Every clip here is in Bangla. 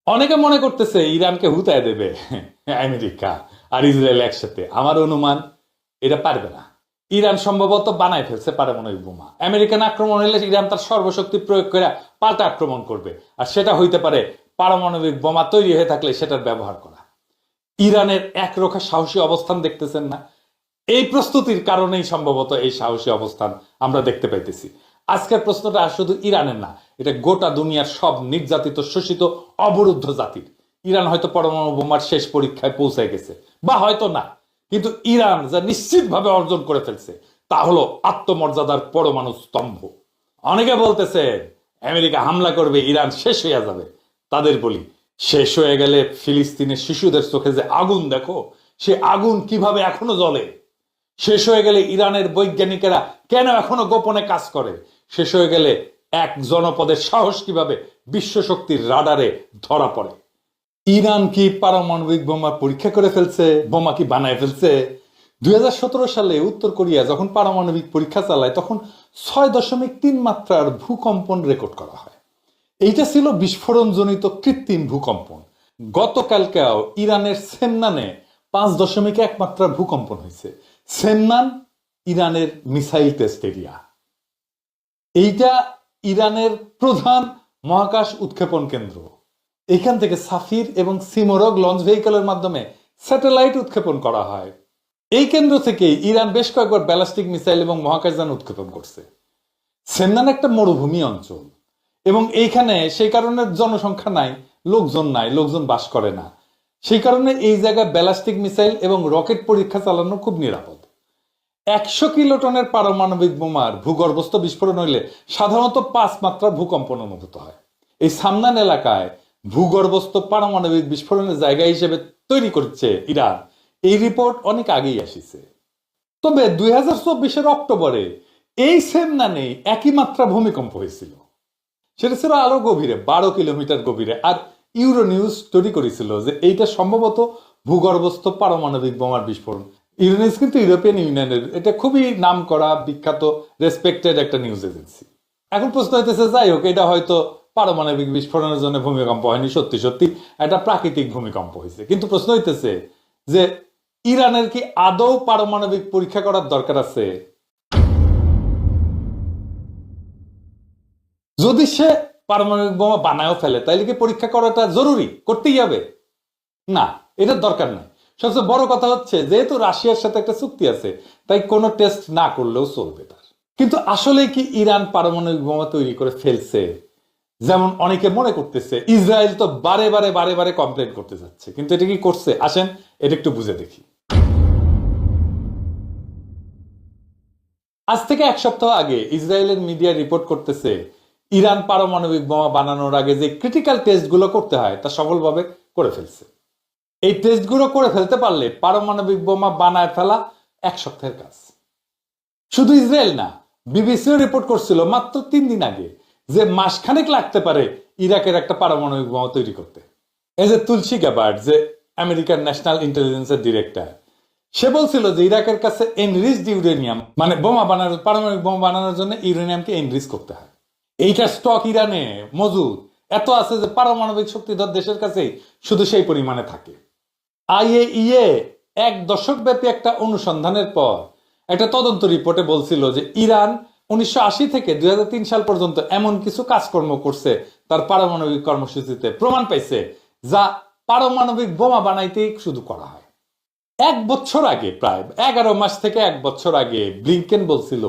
অনেকে মনে করতেছে ইরানকে হুতায় দেবে আমেরিকা আর ইসরায়েল একসাথে। আমার অনুমান এটা পারবে না। ইরান সম্ভবত বানায় ফেলছে পারমাণবিক বোমা। আমেরিকান আক্রমণ হলে ইরান তার সর্বশক্তি প্রয়োগ করে পাল্টা আক্রমণ করবে, আর সেটা হইতে পারে পারমাণবিক বোমা তৈরি হয়ে থাকলে সেটার ব্যবহার করা। ইরানের একরোখা সাহসী অবস্থান দেখতেছেন না? এই প্রস্তুতির কারণেই সম্ভবত এই সাহসী অবস্থান আমরা দেখতে পাইতেছি। আজকের প্রশ্নটা শুধু ইরানের না, এটা গোটা দুনিয়ার সব নির্যাতিত শোষিত অবরুদ্ধ জাতির। ইরান হয়তো পরমাণু বোমার শেষ পরীক্ষায় পৌঁছে গেছে, বা হয়তো না, কিন্তু ইরান যা নিশ্চিতভাবে অর্জন করে ফেলছে তা হলো আত্মমর্যাদার পরমাণু স্তম্ভ। অনেকে বলতেছে আমেরিকা হামলা করবে, ইরান শেষ হয়ে যাবে। তাদের বলি, শেষ হয়ে গেলে ফিলিস্তিনের শিশুদের চোখে যে আগুন দেখো, সে আগুন কিভাবে এখনো জ্বলে। শেষ হয়ে গেলে ইরানের বৈজ্ঞানিকেরা কেন এখনো গোপনে কাজ করে। শেষ হয়ে গেলে এক জনপদের সাহস কিভাবে বিশ্ব শক্তির রাডারে ধরা পড়ে। ইরান কি পারমাণবিক বোমা পরীক্ষা করে ফেলছে? বোমা কি বানায় ফেলছে? 2017 সালে উত্তর কোরিয়া যখন পারমাণবিক পরীক্ষা চালায় তখন 6.3 মাত্রার ভূকম্পন রেকর্ড করা হয়। এইটা ছিল বিস্ফোরণজনিত কৃত্রিম ভূকম্পন। গতকালকেও ইরানের সেমনানে 5.1 মাত্রার ভূকম্পন হয়েছে। সেমনান ইরানের মিসাইল টেস্ট এরিয়া। এইটা ইরানের প্রধান মহাকাশ উৎক্ষেপণ কেন্দ্র। এখান থেকে সাফির এবং সিমোরগ লঞ্চ ভেহিকলের মাধ্যমে স্যাটেলাইট উৎক্ষেপণ করা হয়। এই কেন্দ্র থেকে ইরান বেশ কয়েকবার ব্যালিস্টিক মিসাইল এবং মহাকাশযান উৎক্ষেপণ করছে। সেমনান একটা মরুভূমি অঞ্চল এবং এইখানে সেই কারণে জনসংখ্যা নাই, লোকজন নাই, লোকজন বাস করে না। সেই কারণে এই জায়গায় ব্যালিস্টিক মিসাইল এবং রকেট পরীক্ষা চালানো খুব নিরাপদ। 100 কিলোটনের পারমাণবিক বোমার ভূগর্ভস্থ বিস্ফোরণ হইলে সাধারণত 5 মাত্রার ভূকম্পন অনুভূত হয়। এই সামনান এলাকায় ভূগর্ভস্থ পারমাণবিক বিস্ফোরণের জায়গা হিসেবে তৈরি করছে ইরান, এই রিপোর্ট অনেক আগেই আসিছে। তবে 2024 অক্টোবরে এই সেমনানে একই মাত্রা ভূমিকম্প হয়েছিল। সেটা ছিল আরো গভীরে, 12 কিলোমিটার গভীরে। আর ইউরো নিউজ তৈরি করেছিল যে এইটা সম্ভবত ভূগর্ভস্থ পারমাণবিক বোমার বিস্ফোরণ। ইউরো নিউজ কিন্তু ইউরোপিয়ান ইউনিয়নের, এটা খুবই নাম করা বিখ্যাত রেসপেক্টেড একটা নিউজ এজেন্সি। এখন প্রশ্ন হইতেছে, যাই হোক, এটা হয়তো পারমাণবিক বিস্ফোরণের জন্য ভূমিকম্প হয়নি, সত্যি সত্যি একটা প্রাকৃতিক ভূমিকম্প হয়েছে। কিন্তু প্রশ্ন হইতেছে যে ইরানের কি আদৌ পারমাণবিক পরীক্ষা করার দরকার আছে? যদি সে পারমাণবিক বোমা বানায়ও ফেলে তাইলে কি পরীক্ষা করাটা জরুরি, করতেই হবে? না, এটার দরকার নাই। সবচেয়ে বড় কথা হচ্ছে, যেহেতু রাশিয়ার সাথে একটা চুক্তি আছে, তাই কোনো টেস্ট না করলেও চলবে তার। কিন্তু আসলে কি ইরান পারমাণবিক বোমা তৈরি করে ফেলছে যেমন অনেকে মনে করতেছে? ইসরায়েল তো বারে বারে বারে বারে কমপ্লেন করতে যাচ্ছে, কিন্তু এটা কি করছে? আসেন এটা একটু বুঝে দেখি। আজ থেকে 1 সপ্তাহ আগে ইসরায়েলের মিডিয়া রিপোর্ট করতেছে ইরান পারমাণবিক বোমা বানানোর আগে যে ক্রিটিক্যাল টেস্টগুলো করতে হয় তা সফলভাবে করে ফেলছে। এই টেস্টগুলো করে ফেলতে পারলে পারমাণবিক বোমা বানায় ফেলা 1 সপ্তাহের কাজ। শুধু ইসরায়েল না, বিবিসিও রিপোর্ট করছিল মাত্র 3 দিন আগে যে মাসখানেক লাগতে পারে ইরাকের একটা পারমাণবিক বোমা তৈরি করতে। এই যে তুলসী গ্যাবার্ড, যে আমেরিকার ন্যাশনাল ইন্টেলিজেন্সের ডিরেক্টর, সে বলছিল যে ইরাকের কাছে এনরিচড ইউরেনিয়াম, মানে বোমা বানানোর, পারমাণবিক বোমা বানানোর জন্য ইউরেনিয়ামকে এনরিচ করতে হয়। এইটার স্টক ইরানে মজুদ এত আছে যে পারমাণবিক শক্তিধর দেশের কাছেই শুধু সেই পরিমাণে থাকে। আইএইএ 1 দশক ব্যাপী একটা অনুসন্ধানের পর একটা তদন্ত রিপোর্টে বলছিল যে ইরান 1980 থেকে 2003 সাল পর্যন্ত এমন কিছু কাজকর্ম করছে তার পারমাণবিক কর্মসূচিতে প্রমাণ পাইছে যা পারমাণবিক বোমা বানাইতেই শুধু করা হয়। 1 বছর আগে, প্রায় 11 মাস থেকে 1 বছর আগে, ব্লিংকেন বলছিল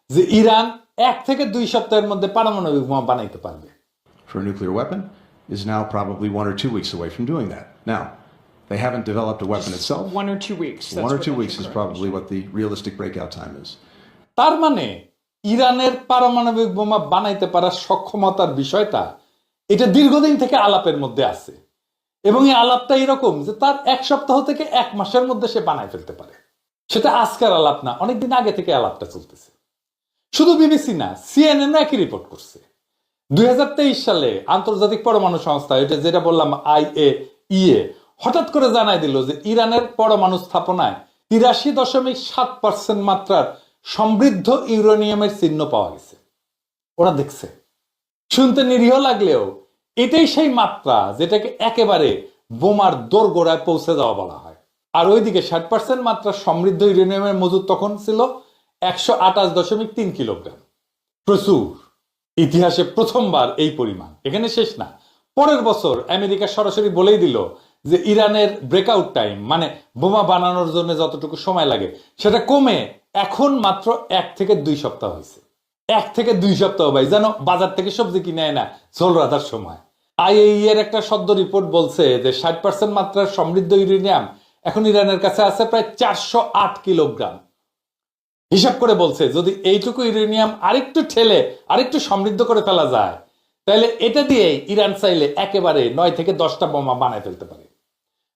যে ইরান 1 থেকে 2 সপ্তাহের মধ্যে পারমাণবিক বোমা বানাইতে পারবে। For a nuclear weapon is now probably 1 or 2 weeks away from doing that. Now, they haven't developed a weapon itself. 1 or 2 weeks. 1 or 2 weeks is probably what the realistic breakout time is. তার মানে ইরানের পারমাণবিক বোমা বানাইতে পারার সক্ষমতার বিষয়টা এটা দীর্ঘদিন থেকে আলাপের মধ্যে আছে, এবং এই আলাপটা এরকম যে তার 1 সপ্তাহ থেকে 1 মাসের মধ্যে সে বানায় ফেলতে পারে। সেটা আজকের আলাপ না, অনেকদিন আগে থেকে আলাপটা চলতেছে। শুধু বিবিসি না, সিএনএন একই রিপোর্ট করছে। 2023 সালে আন্তর্জাতিক পরমাণু সংস্থা, এটা যেটা বললাম আইএইএ, হঠাৎ করে জানাই দিল যে ইরানের পরমাণু স্থাপনায় 83.7% মাত্রার সমৃদ্ধ ইউরেনিয়ামের চিহ্ন পাওয়া গেছে। ওরা দেখছে। শুনতে নিরীহ লাগলেও এটাই সেই মাত্রা যেটাকে একেবারে বোমার দোরগোড়ায় পৌঁছে যাওয়া বলা হয়। আর ওইদিকে 60% মাত্রা সমৃদ্ধ ইউরেনিয়ামের মজুদ তখন ছিল 128.3 কিলোগ্রাম। প্রচুর। ইতিহাসে প্রথমবার এই পরিমাণ। এখানে শেষ না, পরের বছর আমেরিকা সরাসরি বলেই দিল যে ইরানের ব্রেকআউট টাইম, মানে বোমা বানানোর জন্য যতটুকু সময় লাগে, সেটা কমে এখন মাত্র 1 থেকে 2 সপ্তাহ হয়েছে। 1 থেকে 2 সপ্তাহ ভাই, যেন বাজার থেকে সবজি কিনে আয় না ঝোল রাধার সময়। আইএই এর একটা সদ্য রিপোর্ট বলছে যে 60% মাত্রার সমৃদ্ধ ইউরেনিয়াম এখন ইরানের কাছে আছে প্রায় 408 কিলোগ্রাম। হিসাব করে বলছে যদি এইটুকু ইউরেনিয়াম আরেকটু ঠেলে আরেকটু সমৃদ্ধ করে ফেলা যায়, তাহলে এটা দিয়ে ইরান চাইলে একেবারে 9 থেকে 10টা বোমা বানায় ফেলতে পারে।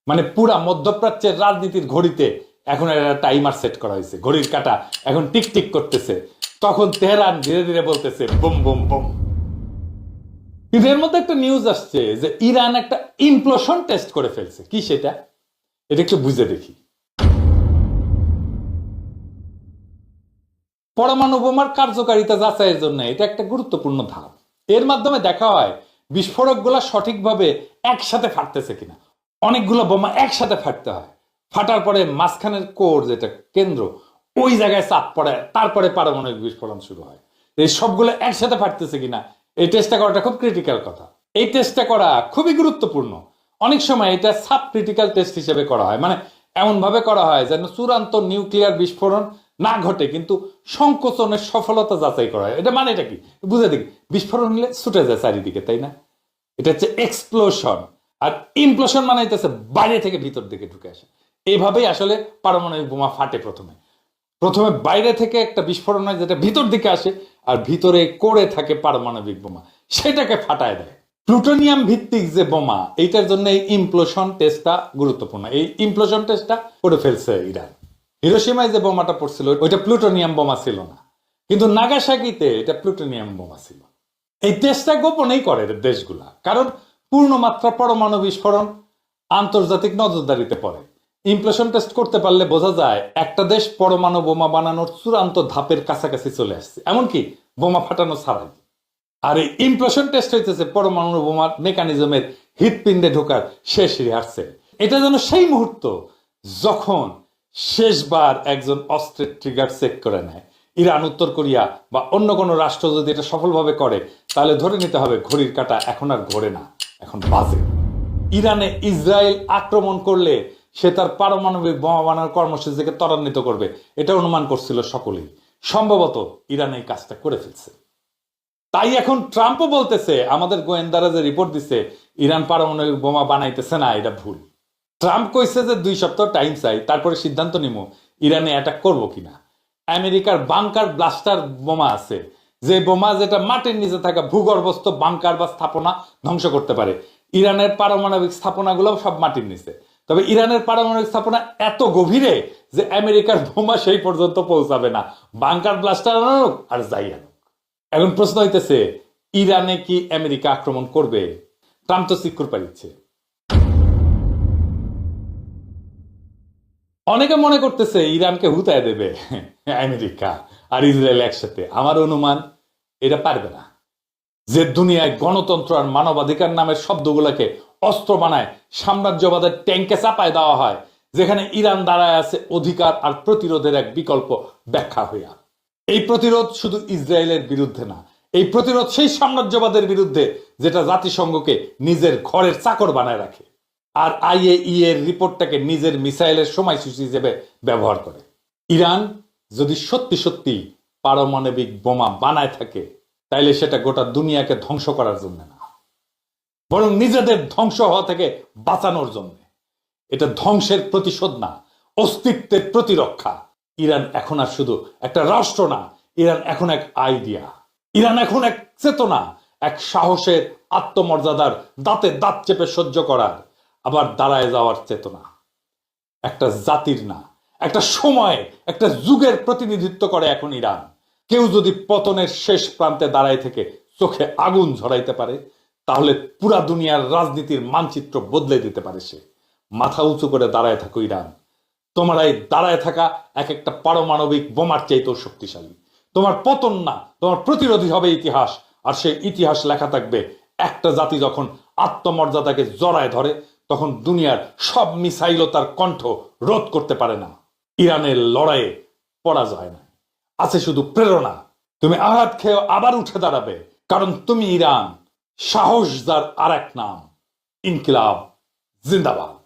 মানে পুরা মধ্যপ্রাচ্যের রাজনীতির ঘড়িতে এখন একটা টাইমার সেট করা হয়েছে, ঘড়ির কাঁটা এখন টিক টিক করতেছে। তখন তেহরান ধীরে ধীরে বলতেছে বুম বুম বুম। কিন্তু এর মধ্যে একটা নিউজ আসছে যে ইরান একটা ইমপ্লোশন টেস্ট করে ফেলছে। কি সেটা? এটা একটু বুঝে দেখি। পরমাণু বোমার কার্যকারিতা যাচাইয়ের জন্য এটা একটা গুরুত্বপূর্ণ ধাপ। এর মাধ্যমে দেখা হয় বিস্ফোরকগুলো সঠিকভাবে একসাথে ফাটতেছে কিনা। অনেকগুলো বোমা একসাথে ফাটতে হয়, ফাটার পরে মাঝখানের কোর, যেটা কেন্দ্র, ওই জায়গায় চাপ পড়ে, তারপরে পারমাণবিক বিস্ফোরণ শুরু হয়। এই সবগুলো একসাথে ফাটতেছে কিনা এই টেস্টটা করাটা খুব ক্রিটিক্যাল কথা। এই টেস্টটা করা খুবই গুরুত্বপূর্ণ। অনেক সময় এটা সাব ক্রিটিক্যাল টেস্ট হিসেবে করা হয়, মানে এমন ভাবে করা হয় যেন চূড়ান্ত নিউক্লিয়ার বিস্ফোরণ না ঘটে কিন্তু সংকোচনের সফলতা যাচাই করা হয়। এটা মানে এটা কি বুঝে দেখি, বিস্ফোরণ হলে ছুটে যায় চারিদিকে, তাই না? এটা হচ্ছে এক্সপ্লোশন। আর ইমপ্লোশন মানে হচ্ছে বাইরে থেকে ভিতর দিকে ঢুকে আসে। এইভাবেই আসলে পারমাণবিক বোমা ফাটে। প্রথমে বাইরে থেকে একটা বিস্ফোরণ হয় যেটা ভিতর দিকে আসে, আর ভিতরে করে থাকে পারমাণবিক বোমা, সেটাকে ফাটায় দেয়। প্লুটোনিয়াম ভিত্তিক যে বোমা, এইটার জন্য এই ইমপ্লোশন টেস্টটা গুরুত্বপূর্ণ। এই ইমপ্লোশন টেস্টটা করে ফেলছে ইরান। হিরোশিমায় যে বোমাটা পড়ছিল ওইটা প্লুটোনিয়াম বোমা ছিল না, কিন্তু নাগাসাকিতে এটা প্লুটোনিয়াম বোমা ছিল। এই টেস্টটা গোপনেই করে দেশগুলা, কারণ পূর্ণমাত্রা পরমাণু বিস্ফোরণ আন্তর্জাতিক নজরদারিতে পড়ে। ইমপ্লোশন টেস্ট করতে পারলে বোঝা যায় একটা দেশ পরমাণু বোমা বানানোর চূড়ান্ত ধাপের কাছাকাছি চলে আসছে, এমনকি বোমা ফাটানো ছাড়াই। আর এই ইমপ্লোশন টেস্ট হইতেছে পরমাণু বোমার মেকানিজমের হৃৎপিণ্ডে ঢোকার শেষ রিহার্সেল। এটা যেন সেই মুহূর্ত যখন শেষবার একজন অস্ত্রের ট্রিগার চেক করে নেয়। ইরান, উত্তর কোরিয়া বা অন্য কোনো রাষ্ট্র যদি এটা সফলভাবে করে, তাহলে ধরে নিতে হবে ঘড়ির কাঁটা এখন আর ঘোরে না, এখন বাজে। ইরানে ইসরায়েল আক্রমণ করলে সে তার পারমাণবিক বোমা বানানোর কর্মসূচিকে ত্বরান্বিত করবে, এটা অনুমান করছিল সকলেই। সম্ভবত ইরান এই কাজটা করে ফেলছে। তাই এখন ট্রাম্পও বলতেছে আমাদের গোয়েন্দারা যে রিপোর্ট দিচ্ছে ইরান পারমাণবিক বোমা বানাইতেছে না, এটা ভুল। ট্রাম্প কইছে যে 2 সপ্তাহ টাইম চাই, তারপরে সিদ্ধান্ত নিব ইরানে অ্যাটাক করবো কিনা। আমেরিকার বাংকার ব্লাস্টার বোমা আছে, যে বোমা যেটা মাটির নিচে থাকা ভূগর্ভস্থ বাংকার বা স্থাপনা ধ্বংস করতে পারে। ইরানের পারমাণবিক স্থাপনাগুলো সব মাটির নিচে, তবে ইরানের পারমাণবিক স্থাপনা এত গভীরে যে আমেরিকার বোমা সেই পর্যন্ত পৌঁছাবে না, বাংকার ব্লাস্টার আনুক আর যাই আনুক। এখন প্রশ্ন হইতেছে ইরানে কি আমেরিকা আক্রমণ করবে? ট্রাম্প তো চিকুর পাইছে। অনেকে মনে করতেছে ইরানকে হুতায় দেবে আমেরিকা আর ইসরায়েল একসাথে। আমার অনুমান এটা পারবে না। যে দুনিয়ায় গণতন্ত্র আর মানবাধিকার নামের শব্দগুলোকে অস্ত্র বানায় সাম্রাজ্যবাদের ট্যাঙ্কে চাপায় দেওয়া হয়, যেখানে ইরান দাঁড়ায় আছে অধিকার আর প্রতিরোধের এক বিকল্প ব্যাখ্যা হইয়া। এই প্রতিরোধ শুধু ইসরায়েলের বিরুদ্ধে না, এই প্রতিরোধ সেই সাম্রাজ্যবাদের বিরুদ্ধে যেটা জাতিসংঘকে নিজের ঘরের চাকর বানায় রাখে আর আইএই এর রিপোর্টটাকে নিজের মিসাইলের সময়সূচি হিসেবে ব্যবহার করে। ইরান যদি সত্যি সত্যি পারমাণবিক বোমা বানায় থাকে, তাইলে সেটা গোটা দুনিয়াকে ধ্বংস করার জন্য না, বরং নিজেদের ধ্বংস হওয়া থেকে বাঁচানোর জন্য। এটা ধ্বংসের প্রতিশোধ না, অস্তিত্বের প্রতিরক্ষা। ইরান এখন আর শুধু একটা রাষ্ট্র না, ইরান এখন এক আইডিয়া, ইরান এখন এক চেতনা, এক সাহসের, আত্মমর্যাদার, দাঁতে দাঁত চেপে সহ্য করার, আবার দাঁড়ায় যাওয়ার চেতনা। একটা জাতির না, একটা সময়, একটা যুগের প্রতিনিধিত্ব করে এখন ইরান। কেউ যদি পতনের শেষ প্রান্তে দাঁড়ায় থেকে চোখে আগুন ঝরাইতে পারে, তাহলে পুরা দুনিয়ার রাজনীতির মানচিত্র বদলে দিতে পারে সে। মাথা উঁচু করে দাঁড়ায় থাকো ইরান। তোমার এই দাঁড়ায় থাকা এক একটা পারমাণবিক বোমার চাইতেও শক্তিশালী। তোমার পতন না, তোমার প্রতিরোধী হবে ইতিহাস, আর সেই ইতিহাস লেখা থাকবে একটা জাতি যখন আত্মমর্যাদাকে জড়ায় ধরে তখন দুনিয়ার সব মিসাইলও তার কণ্ঠ রোধ করতে পারে না। ইরানের লড়াইয়ে পরাজয় না, আছে শুধু প্রেরণা। তুমি আঘাত খেয়ে আবার উঠে দাঁড়াবে, কারণ তুমি ইরান। সাহস যার আর এক নাম, ইনকিলাব জিন্দাবাদ।